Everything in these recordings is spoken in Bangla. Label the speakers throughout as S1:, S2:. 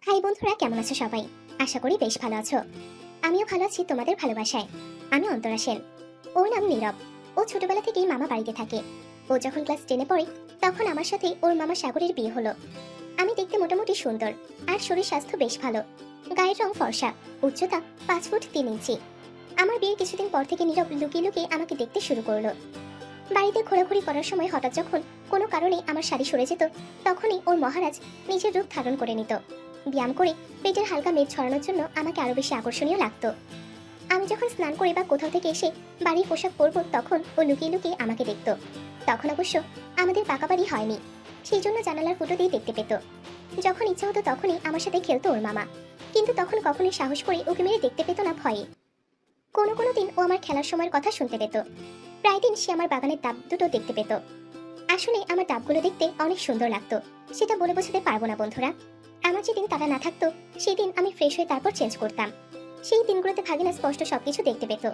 S1: হাই বন্ধুরা, কেমন আছো সবাই? আশা করি বেশ ভালো আছো। আমিও ভালো আছি তোমাদের ভালোবাসায়। আমি অন্তরা সেন। ওর নাম নীরব। ও ছোটবেলা থেকেই মামা বাড়িতে থাকে। ও যখন ক্লাস 10-এ পড়ে তখন আমার সাথে ওর মামা সাগরের বিয়ে হলো। আমি দেখতে মোটামুটি সুন্দর আর শরীর স্বাস্থ্য বেশ ভালো। গায়ের রং ফর্সা, উচ্চতা 5 ফুট 3 ইঞ্চি। আমার বিয়ের কিছুদিন পর থেকে নীরব লুকিয়ে লুকিয়ে আমাকে দেখতে শুরু করলো। বাড়িতে ঘোরাঘুরি করার সময় হঠাৎ যখন কোনো কারণে আমার শাড়ি সরে যেত, তখনই ওর মহারাজ নিজের রূপ ধারণ করে নিত। ব্যায়াম করে পেটের হালকা মেদ ছড়ানোর জন্য আমাকে আরো বেশি আকর্ষণীয় লাগতো। আমি যখন স্নান করে বা কোথাও থেকে এসে বাড়ির পোশাক পরবো, তখন ও লুকিয়ে লুকিয়ে আমাকে দেখতো। তখন অবশ্য আমাদের পাকা বাড়ি হয়নি, সেই জন্য জানালার ফুটো দিয়ে দেখতে পেত। যখন ইচ্ছা হতো তখনই আমার সাথে খেলতো ওর মামা, কিন্তু তখন কখনোই সাহস করে ওকে মেরে দেখতে পেত না ভয়ে। কোনো কোনো দিন ও আমার খেলার সময়ের কথা শুনতে পেত। প্রায় দিন সে আমার বাগানের ডাব দুটো দেখতে পেত। আসলে আমার ডাবগুলো দেখতে অনেক সুন্দর লাগতো, সেটা বলে বোঝাতে পারবো না বন্ধুরা। আমার যেদিন তারা না থাকতো সেদিন আমি ফ্রেশ হয়ে তারপর চেঞ্জ করতাম। সেই দিনগুলোতে ভাগিনা স্পষ্ট সবকিছু দেখতে পেত।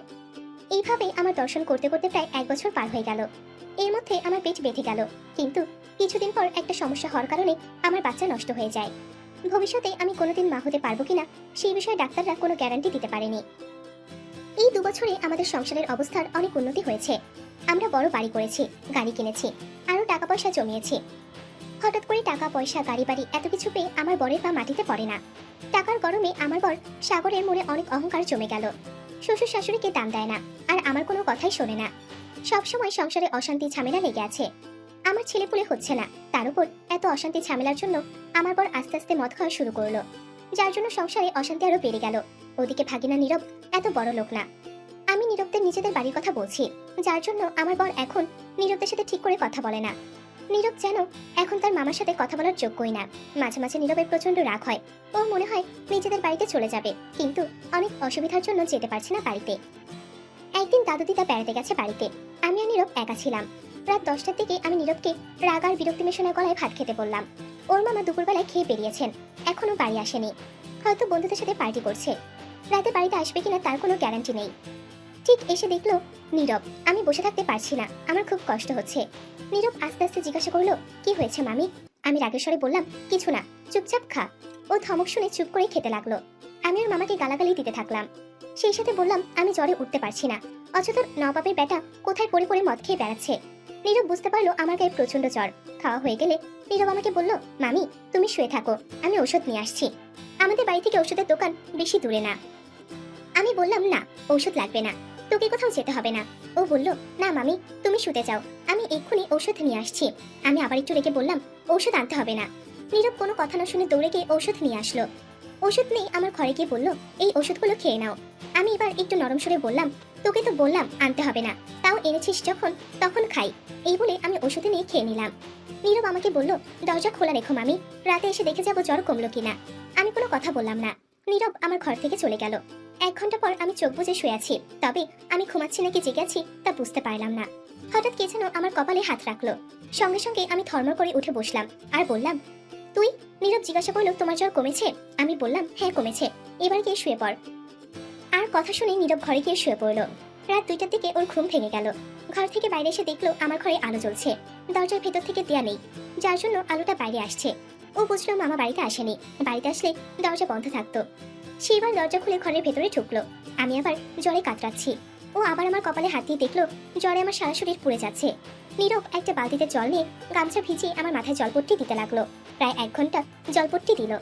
S1: এইভাবে আমার দর্শন করতে করতে প্রায় 1 বছর পার হয়ে গেল। এর মধ্যে আমার পেট বেঁধে গেল, কিন্তু কিছুদিন পর একটা সমস্যা হওয়ার কারণে আমার বাচ্চা নষ্ট হয়ে যায়। ভবিষ্যতে আমি কোনোদিন মা হতে পারবো কিনা সেই বিষয়ে ডাক্তাররা কোনো গ্যারান্টি দিতে পারেনি। এই 2 বছরে আমাদের সংসারের অবস্থার অনেক উন্নতি হয়েছে। আমরা বড় বাড়ি করেছি, গাড়ি কিনেছি, আরো টাকা পয়সা জমিয়েছি। হঠাৎ করে টাকা পয়সা গাড়ি বাড়ি এত কিছু পেয়ে আমার বরের পা মাটিতে পড়ে না। টাকার গরমে আমার বর সাগরের মনে অনেক অহংকার জমে গেল। শ্বশুর শাশুড়িকে দাম দেয় না, আর আমার কোনো কথাই শোনে না। সবসময় সংসারে অশান্তি ঝামেলা লেগে আছে। আমার ছেলেপুলে হচ্ছে না, তার উপর এত অশান্তি ঝামেলার জন্য আমার বর আস্তে আস্তে মদ খাওয়া শুরু করলো, যার জন্য সংসারে অশান্তি আরো বেড়ে গেল। ওদিকে ভাগিনা নীরব এত বড় লোক না। আমি নীরবদের নিজেদের বাড়ির কথা বলছি, যার জন্য আমার বর এখন নীরবদের সাথে ঠিক করে কথা বলে না। নীরব যেন এখন তার মামার সাথে কথা বলার যোগ্যই না। মাঝে মাঝে নীরবের প্রচন্ড রাগ হয়। ও মনে হয় নিজেদের বাড়িতে চলে যাবে, কিন্তু অনেক অসুবিধার জন্য যেতে পারছে না বাড়িতে। একদিন দাদু দিদা বেড়াতে গেছে বাড়িতে, আমি আর নীরব একা ছিলাম। রাত 10টার দিকে আমি নীরবকে রাগ আর বিরক্তি মেশানো গলায় ভাত খেতে বললাম। ওর মামা দুপুরবেলায় খেয়ে বেরিয়েছেন, এখনো বাড়ি আসেনি। হয়তো বন্ধুদের সাথে পার্টি করছে। রাতে বাড়িতে আসবে কিনা তার কোনো গ্যারান্টি নেই। ঠিক এসে দেখলো নীরব। আমি বসে থাকতে পারছি না, আমার খুব কষ্ট হচ্ছে। নীরব আস্তে আস্তে জিজ্ঞাসা করলো, কি হয়েছে মামি? আমি রাগের স্বরে বললাম, কিছু না, চুপচাপ খা। ও ধমক শুনে চুপ করে খেতে লাগলো। আমি আর মামাকে গালাগালি দিতে থাকলাম। সেই সাথে বললাম, আমি জ্বরে উঠতে পারছি না, অথচ নবাবের বেটা কোথায় পড়ে পড়ে মদ খেয়ে বেড়াচ্ছে। নীরব বুঝতে পারলো আমার গায়ে প্রচন্ড জ্বর। খাওয়া হয়ে গেলে নীরব আমাকে বলল, মামি তুমি শুয়ে থাকো, আমি ওষুধ নিয়ে আসছি। আমাদের বাড়ি থেকে ওষুধের দোকান বেশি দূরে না। আমি বললাম, না ঔষধ লাগবে না, তোকে কোথাও যেতে হবে না। ও বলল, না মামি তুমি শুতে যাও, আমি এক্ষুনি ঔষধ নিয়ে আসছি। আমি আবার একটু রেগে বললাম, ঔষধ আনতে হবে না। নীরব কোনো কথা না শুনে দৌড়ে গিয়ে ঔষধ নিয়ে আসলো। ওষুধ নিয়ে আমার ঘরে গিয়ে বলল, এই ওষুধগুলো খেয়ে নাও। আমি এবার একটু নরম সুরে বললাম, তোকে তো বললাম আনতে হবে না, তাও এনেছিস যখন তখন খাই। এই বলে আমি ওষুধ নিয়ে খেয়ে নিলাম। নীরব আমাকে বলল, দরজা খোলা রেখো মামি, রাতে এসে দেখে যাবো জ্বর কমলো কিনা। আমি কোনো কথা বললাম না। নীরব আমার ঘর থেকে চলে গেল। 1 ঘন্টা পর আমি চোখ বুজে শুয়ে আছি, তবে আমি ঘুমাচ্ছি নাকি জেগে আছি তা বুঝতে পারলাম না। হঠাৎ কে যেন আমার কপালে হাত রাখলো। সঙ্গে সঙ্গে আমি থরমর করে উঠে বসলাম আর বললাম, তুই? নীরব জিজ্ঞাসা করলো, তোমার জ্বর কমেছে? আমি বললাম, হ্যাঁ কমেছে, এবার গিয়ে শুয়ে পড়। আর কথা শুনে নীরব ঘরে গিয়ে শুয়ে পড়লো। রাত 2টার দিকে ওর ঘুম ভেঙে গেল। ঘর থেকে বাইরে এসে দেখলো আমার ঘরে আলো জ্বলছে। দরজার ভেতর থেকে দেয়া নেই, যার জন্য আলোটা বাইরে আসছে। ও বুঝলো মামা বাড়িতে আসেনি, বাড়িতে আসলে দরজা বন্ধ থাকতো। সেইবার দরজা খুলে ঘরের ভেতরে ঢুকলো। আমি আবার জ্বরে কাতরাচ্ছি। ও আবার আমার কপালে হাত দিয়ে দেখলো জ্বরে আমার সারা শরীর পুড়ে যাচ্ছে। নীরব একটা বালতিতে জল নিয়ে গামছা ভিজিয়ে আমার মাথায় জলপট্টি দিতে লাগলো। প্রায় 1 ঘন্টা জলপট্টি দিল।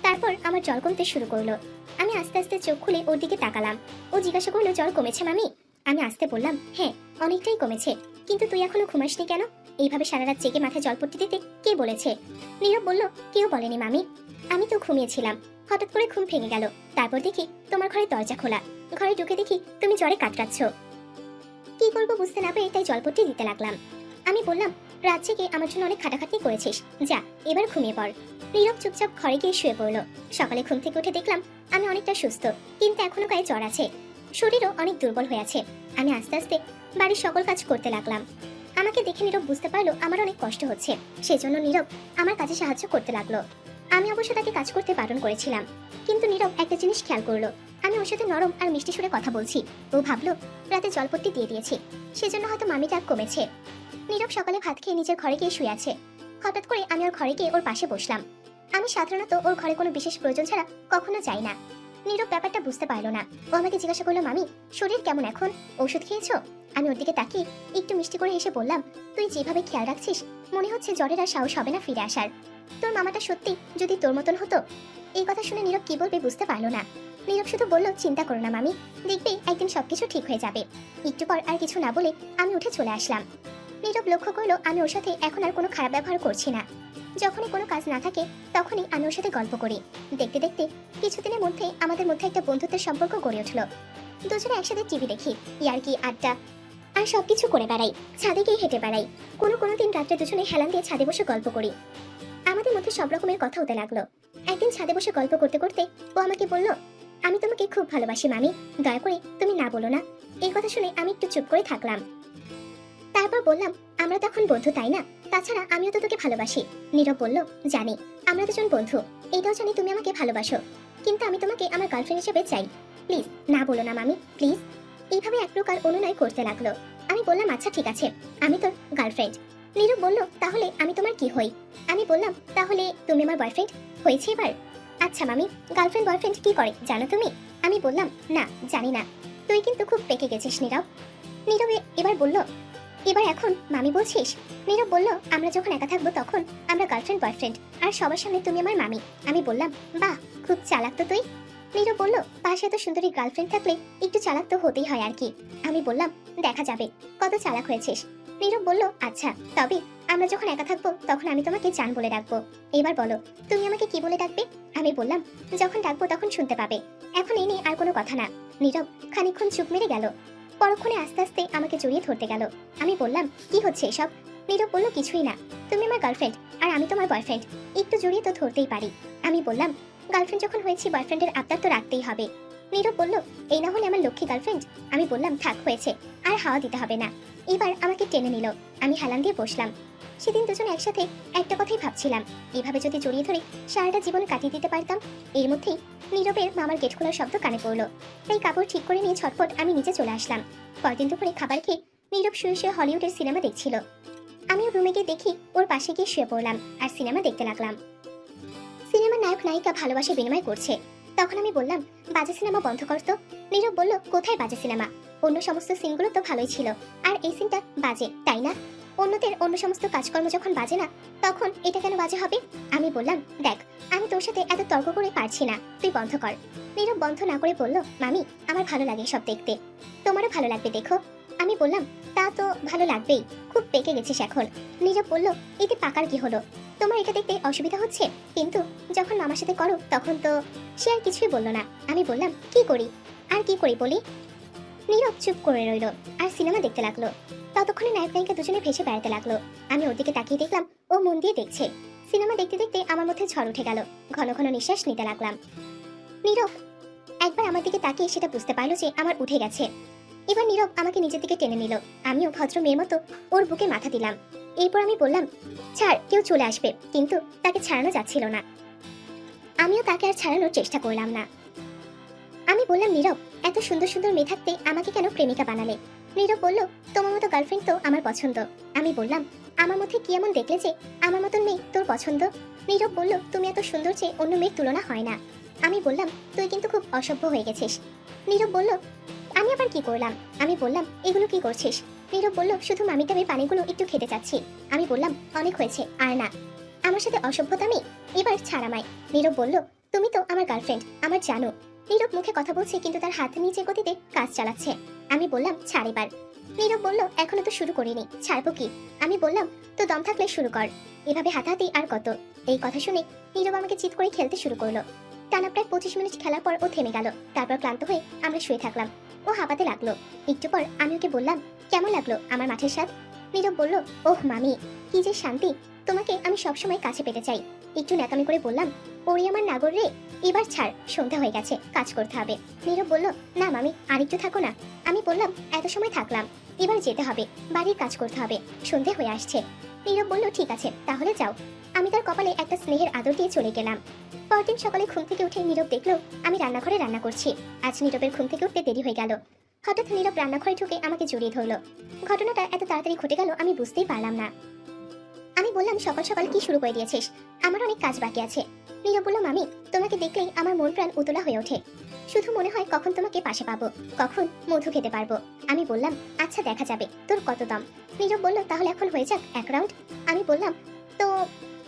S1: তারপর আমার জ্বর কমতে শুরু করলো। আমি আস্তে আস্তে চোখ খুলে ওর দিকে তাকালাম। ও জিজ্ঞাসা করলো, জ্বর কমেছে মামি? আমি আস্তে বললাম, হ্যাঁ অনেকটাই কমেছে, কিন্তু তুই এখনো ঘুমাসনি কেন? এইভাবে সারা রাত জেগে মাথায় জলপট্টি দিতে কে বলেছে? নীরব বলল, কেউ বলেনি মামি, আমি তো ঘুমিয়েছিলাম। হঠাৎ করে ঘুম ভেঙে গেল। তারপর দেখি তোমার ঘরের দরজা খোলা। ঘরে ঢুকে দেখি তুমি জ্বরে কাতরাচ্ছ। কি করবো বুঝতে না পেরে তাই জলপট্টি দিতে লাগলাম। আমি বললাম, রাত জেগে আমার জন্য অনেক খাটাখাটনি করেছিস, যা এবার ঘুমিয়ে পড়। নীরব চুপচাপ ঘরে গিয়ে শুয়ে পড়লো। সকালে ঘুম থেকে উঠে দেখলাম আমি অনেকটা সুস্থ, কিন্তু এখনো গায়ে জ্বর আছে, শরীরও অনেক দুর্বল হয়ে আছে। আমি আস্তে আস্তে বাড়ির সকল কাজ করতে লাগলাম। আমাকে দেখে নীরব বুঝতে পারলো আমার অনেক কষ্ট হচ্ছে, সেজন্য নীরব আমার কাজে সাহায্য করতে লাগলো। আমি অবশ্য তাকে কাজ করতে বারণ করেছিলাম, কিন্তু নীরব একটা জিনিস খেয়াল করলো, আমি ওর সাথে নরম আর মিষ্টি সুরে কথা বলছি। ও ভাবলো রাতে জলপট্টি দিয়ে দিয়েছি, সেজন্য হয়তো মামির রাগ কমেছে। নীরব সকালে ভাত খেয়ে নিজের ঘরে গিয়ে শুয়ে আছে। হঠাৎ করে আমি ওর ঘরে গিয়ে ওর পাশে বসলাম। আমি সাধারণত ওর ঘরে কোনো বিশেষ প্রয়োজন ছাড়া কখনো যাই না। নীরব ব্যাপারটা বুঝতে পারলো না। ও আমাকে জিজ্ঞাসা করলো, মামি শরীর কেমন এখন, ওষুধ খেয়েছো? আমি ওর দিকে তাকিয়ে একটু মিষ্টি করে এসে বললাম, তুই যেভাবে খেয়াল রাখছিস মনে হচ্ছে জ্বরের আর সাহস হবে না ফিরে আসার। তোর মামাটা সত্যি যদি তোর মতন হতো। এই কথা শুনে নীরব কি বলবে বুঝতে পারলো না। নীরব শুধু বলল, চিন্তা করো না মামি, দেখবে একদিন সবকিছু ঠিক হয়ে যাবে। একটু পর আর কিছু না বলে আমি উঠে চলে আসলাম। নীরব লক্ষ্য করলো আমি ওর সাথে এখন আর কোনো খারাপ ব্যবহার করছি না। যখনই কোনো কাজ না থাকে তখনই আমি ওর সাথে গল্প করি। দেখতে দেখতে কিছুদিনের মধ্যে আমাদের মধ্যে একটা বন্ধুত্বের সম্পর্ক গড়ে উঠলো। দুজনে একসাথে টিভি দেখি, ইয়ার্কি আড্ডা আর সবকিছু করে বেড়াই। ছাদে গিয়ে হেঁটে বেড়াই। কোনো দিন রাত্রে দুজনে হেলান দিয়ে ছাদে বসে গল্প করি। আমাদের মধ্যে সব রকমের কথা হতে লাগলো। একদিন ছাদে বসে গল্প করতে করতে ও আমাকে বলল, আমি তোমাকে খুব ভালোবাসি মামি, দয়া করে তুমি না বলো না। এই কথা শুনে আমি একটু চুপ করে থাকলাম। তারপর বললাম, আমরা তো এখন বন্ধু তাই না? তাছাড়া আমিও তো তোকে ভালোবাসি। নীরব বলল, জানি আমরা দুজন বন্ধু, এটাও জানি তুমি আমাকে ভালোবাসো, কিন্তু আমি তোমাকে আমার গার্লফ্রেন্ড হিসেবে চাই। প্লিজ না বলো না মামি, প্লিজ। এইভাবে এক প্রকার অনুনয় করতে লাগলো। আমি বললাম, আচ্ছা ঠিক আছে, আমি তোর গার্লফ্রেন্ড। নীরব বলল, তাহলে আমি তোমার কি হই? আমি বললাম, তাহলে তুমি আমার বয়ফ্রেন্ড হয়েছে এবার? আচ্ছা মামি, গার্লফ্রেন্ড বয়ফ্রেন্ড কি করে জানো তুমি? আমি বললাম, না জানি না। তুই কিন্তু খুব পেকে গেছিস নীরব। নীরব এবার বলল, এবার এখন মামি বলছিস? নীরব বলল, আমরা যখন একা থাকবো তখন আমরা গার্লফ্রেন্ড বয়ফ্রেন্ড, আর সবার সামনে তুমি আমার মামি। আমি বললাম, বাহ খুব চালাক তো তুই। নীরব বলল, পাশে এত সুন্দরী গার্লফ্রেন্ড থাকলে একটু চালাক তো হতেই হয় আর কি। আমি বললাম, দেখা যাবে কত চালাক হয়েছিস। নীরব বলল, আচ্ছা তবে আমরা যখন একা থাকবো তখন আমি তোমাকে জান বলে ডাকবো। এবার বলো তুমি আমাকে কি বলে ডাকবে? আমি বললাম, যখন ডাকবো তখন শুনতে পাবে, এখন এই নিয়ে আর কোনো কথা না। নীরব খানিকক্ষণ চুপ মেরে গেল। পরক্ষণে আস্তে আস্তে আমাকে জড়িয়ে ধরতে গেল। আমি বললাম, কি হচ্ছে এসব? নীরব বলল, কিছুই না, তুমি আমার গার্লফ্রেন্ড আর আমি তোমার বয়ফ্রেন্ড, একটু জড়িয়ে তো ধরতেই পারি। আমি বললাম, গার্লফ্রেন্ড যখন হয়েছি বয়ফ্রেন্ডের আবদার তো রাখতেই হবে। নীরব বলল, এই না হলে আমার লক্ষ্মী গার্লফ্রেন্ড। আমি বললাম, থাক হয়েছে, আর হাওয়া দিতে হবে না। এবার আমাকে টেনে নিল। আমি হেলান দিয়ে বসলাম। সেদিন দুজনে একসাথে একটা কথাই ভাবছিলাম, এভাবে যদি জড়িয়ে ধরে সারাটা জীবন কাটিয়ে দিতে পারতাম। এর মধ্যেই নীরবের মামার গেট খোলার শব্দ কানে পড়লো। তাই কাপড় ঠিক করে নিয়ে ছটফট আমি নিচে চলে আসলাম। পরদিন দুপুরে খাবার খেয়ে নীরব শুয়ে শুয়ে হলিউডের সিনেমা দেখছিল। আমিও রুমে গিয়ে দেখি ওর পাশে গিয়ে শুয়ে পড়লাম আর সিনেমা দেখতে লাগলাম। সিনেমার নায়ক নায়িকা ভালোবাসা বিনিময় করছে। তখন আমি বললাম, বাজে সিনেমা বন্ধ করতো। নীরব বলল, কোথায় বাজে সিনেমা? অন্য সমস্ত সিনগুলো তো ভালোই ছিল, আর এই সিনটা বাজে তাই না? অন্যদের অন্য সমস্ত কাজকর্ম যখন বাজে না, তখন এটা কেন বাজে হবে? আমি বললাম, দেখ আমি তোর সাথে এত তর্ক করে পারছি না, তুই বন্ধ কর। নীরব বন্ধ না করে বলল, মামি আমার ভালো লাগে সব দেখতে, তোমারও ভালো লাগবে দেখো। আমি বললাম, তা তো ভালো লাগবেই, খুব পেকে গেছিস এখন। নীরব বলল, এতে পাকার কি হলো? তোমার এটা দেখতে অসুবিধা হচ্ছে, কিন্তু যখন মামার সাথে করো তখন তো। সে আর কিছুই বললো না। আমি বললাম, কি করি? আর কি করি বলি? নীরব চুপ করে রইল আর সিনেমা দেখতে লাগলো। ততক্ষণে নায়ক নায়িকা দুজনে ভেসে বেড়াতে লাগলো। আমি ওর দিকে তাকিয়ে দেখলাম ও মন দিয়ে দেখছে। সিনেমা দেখতে দেখতে আমার মধ্যে ঝড় উঠে গেল। ঘন ঘন নিঃশ্বাস নিতে লাগলাম। নীরব একবার আমার দিকে তাকিয়ে সেটা বুঝতে পারলো যে আমার উঠে গেছে। এবার নীরব আমাকে নিজের দিকে টেনে নিল। আমিও ভদ্র মেয়ের মতো ওর বুকে মাথা দিলাম। এরপর আমি বললাম, ছাড়, কেউ চলে আসবে। কিন্তু তাকে ছাড়ানো যাচ্ছিল না। আমিও তাকে আর ছাড়ানোর চেষ্টা করলাম না। আমি বললাম, নীরব এত সুন্দর সুন্দর মেয়ে থাকতে আমাকে কেন প্রেমিকা বানালে? নীরব বলল, তোমার মতো গার্লফ্রেন্ড তো আমার পছন্দ। আমি বললাম, আমার মধ্যে কি এমন দেখলে যে আমার মতন মেয়ে তোর পছন্দ? নীরব বলল, তুমি এত সুন্দর যে অন্য মেয়ের তুলনা হয় না। আমি বললাম, তুই কিন্তু খুব অসভ্য হয়ে গেছিস। নীরব বলল, আমি আবার কি করলাম? আমি বললাম, এগুলো কি করছিস? নীরব বলল, শুধু মামি টামির পানিগুলো একটু খেতে চাচ্ছি। আমি বললাম, অনেক হয়েছে, আর না। আমার সাথে অসভ্যতা মেয়ে, এবার ছাড় আমায়। নীরব বলল, তুমি তো আমার গার্লফ্রেন্ড, আমার জানো। নীরব মুখে কথা বলছে কিন্তু তার হাত নিচে গতিতে কাজ চালাচ্ছে। আমি বললাম, ছাড় এবার। নীরব বলল, এখনো তো শুরু করিনি, ছাড়বো কি? আমি বললাম, তো দম থাকলে শুরু কর। এভাবে হাতাহাতি আর কত? এই কথা শুনে নীরব আমাকে চিৎ করে খেলতে শুরু করলো। টানা প্রায় 25 মিনিট খেলার পর ও থেমে গেল। তারপর ক্লান্ত হয়ে আমরা শুয়ে থাকলাম। ও হাঁপাতে লাগলো। একটু পর আমি ওকে বললাম, কেমন লাগলো আমার মাঠের স্বাদ? নীরব বলল, ওহ মামি, কি যে শান্তি, তোমাকে আমি সবসময় কাছে পেতে চাই। একটু ন্যাকামি করে বললাম, ওরে আমার নাগর রে, এবার ছাড়, সন্ধ্যা হয়ে গেছে, কাজ করতে হবে। নীরব বলল, না মামি, আরেকটু থাকো না। আমি বললাম, এত সময় থাকলাম, এবার যেতে হবে, বাড়ির কাজ করতে হবে, সন্ধে হয়ে আসছে। নীরব বলল, ঠিক আছে তাহলে যাও। আমি তার কপালে একটা স্নেহের আদর দিয়ে চলে গেলাম। পরদিন সকালে ঘুম থেকে উঠে নীরব দেখলো আমি রান্নাঘরে রান্না করছি। আজ নীরবের ঘুম থেকে উঠতে দেরি হয়ে গেল। হঠাৎ নীরব রান্নাঘরে ঢুকে আমাকে জড়িয়ে ধরলো। ঘটনাটা এত তাড়াতাড়ি ঘটে গেল আমি বুঝতেই পারলাম না। আমি আমি বললাম সকাল সকাল কি শুরু করে দিয়েছিস, আমার অনেক কাজ বাকি আছে। নীরব বলল, মামি তোমাকে দেখলেই আমার মন প্রাণ উতলা হয়ে ওঠে, শুধু মনে হয় কখন তোমাকে পাশে পাবো, কখন মধু খেতে পারবো। আমি বললাম আচ্ছা দেখা যাবে, তোর কত দাম। নীরব বলল, তাহলে এখন হয়ে যাক এক রাউন্ড। আমি বললাম তো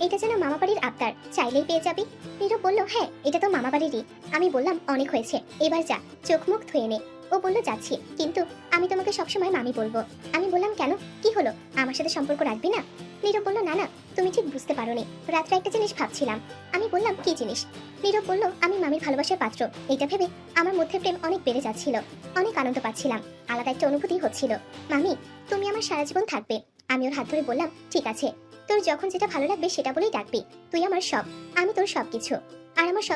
S1: এটা যেন মামা বাড়ির আবদার, চাইলেই পেয়ে যাবি। নীরব বলল, হ্যাঁ এটা তো মামা বাড়িরই। আমি বললাম অনেক হয়েছে, এবার যা চোখ মুখ ধুয়ে নে। ও বলল যাচ্ছি, কিন্তু আমি তোমাকে সবসময় মামি বলবো। আমি বললাম কেন, কি হলো, আমার সাথে সম্পর্ক রাখবি না? নীরব বলল, না না, তুমি ঠিক বুঝতে পারোনি, রাত্রে একটা জিনিস ভাবছিলাম। আমি বললাম কি জিনিস? নীরব বলল, আমি মামির ভালোবাসার পাত্র, এটা ভেবে আমার মধ্যে প্রেম অনেক বেড়ে যাচ্ছিল, অনেক আনন্দ পাচ্ছিলাম, আলাদা একটা অনুভূতি হচ্ছিল। মামি তুমি আমার সারা জীবন থাকবে। আমি ওর হাত ধরে বললাম ঠিক আছে, তোর যখন যেটা ভালো লাগবে সেটা বলেই ডাকবি, তুই আমার সব, আমি তোর সবকিছু, আর আমার সব